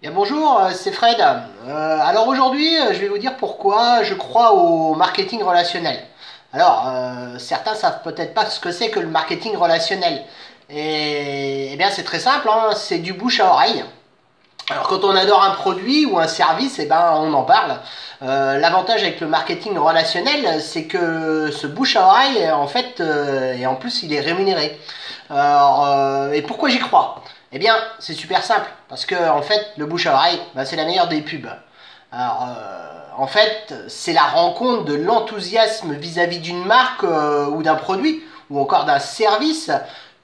Bien bonjour, c'est Fred. Alors aujourd'hui, je vais vous dire pourquoi je crois au marketing relationnel. Alors, certains savent peut-être pas ce que c'est que le marketing relationnel. Et bien c'est très simple, hein, c'est du bouche à oreille. Alors quand on adore un produit ou un service, eh ben, on en parle. L'avantage avec le marketing relationnel, c'est que ce bouche à oreille, en fait, et en plus il est rémunéré. Alors, et pourquoi j'y crois? Eh bien, c'est super simple, parce que en fait, le bouche à oreille, ben, c'est la meilleure des pubs. Alors, en fait, c'est la rencontre de l'enthousiasme vis-à-vis d'une marque ou d'un produit, ou encore d'un service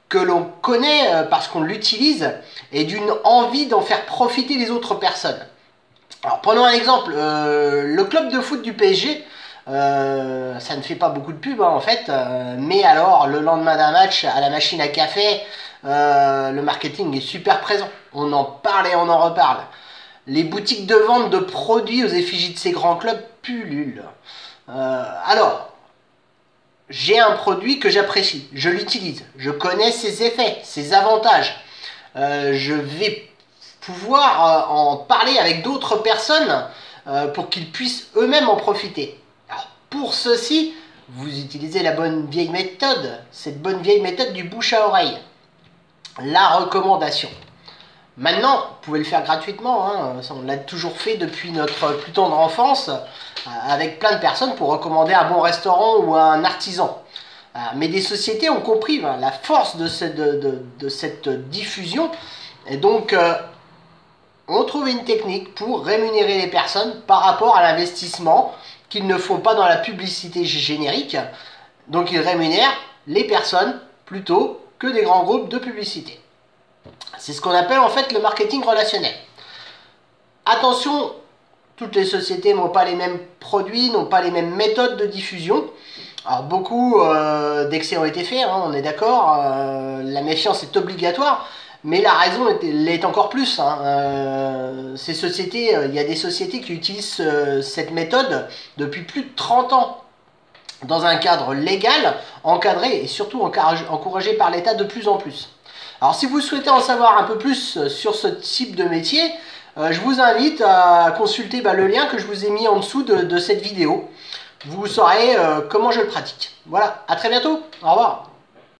que l'on connaît parce qu'on l'utilise et d'une envie d'en faire profiter les autres personnes. Alors prenons un exemple, le club de foot du PSG, ça ne fait pas beaucoup de pub hein, en fait, mais alors le lendemain d'un match à la machine à café, le marketing est super présent. On en parle et on en reparle. Les boutiques de vente de produits aux effigies de ces grands clubs pullulent. Alors, j'ai un produit que j'apprécie, je l'utilise, je connais ses effets, ses avantages. Je vais pouvoir en parler avec d'autres personnes pour qu'ils puissent eux-mêmes en profiter. Alors, pour ceci, vous utilisez la bonne vieille méthode, cette bonne vieille méthode du bouche à oreille. La recommandation. Maintenant, vous pouvez le faire gratuitement, hein. On l'a toujours fait depuis notre plus tendre enfance, avec plein de personnes pour recommander un bon restaurant ou un artisan. Mais des sociétés ont compris la force de cette diffusion, et donc on trouve une technique pour rémunérer les personnes par rapport à l'investissement qu'ils ne font pas dans la publicité générique. Donc ils rémunèrent les personnes plutôt que des grands groupes de publicité. C'est ce qu'on appelle en fait le marketing relationnel. Attention, toutes les sociétés n'ont pas les mêmes produits, n'ont pas les mêmes méthodes de diffusion. Alors beaucoup d'excès ont été faits, hein, on est d'accord, la méfiance est obligatoire, mais la raison l'est encore plus. Hein. Ces sociétés, il y a des sociétés qui utilisent cette méthode depuis plus de 30 ans, dans un cadre légal, encadré et surtout encouragé par l'État de plus en plus. Alors si vous souhaitez en savoir un peu plus sur ce type de métier, je vous invite à consulter le lien que je vous ai mis en dessous de cette vidéo. Vous saurez comment je le pratique. Voilà, à très bientôt, au revoir.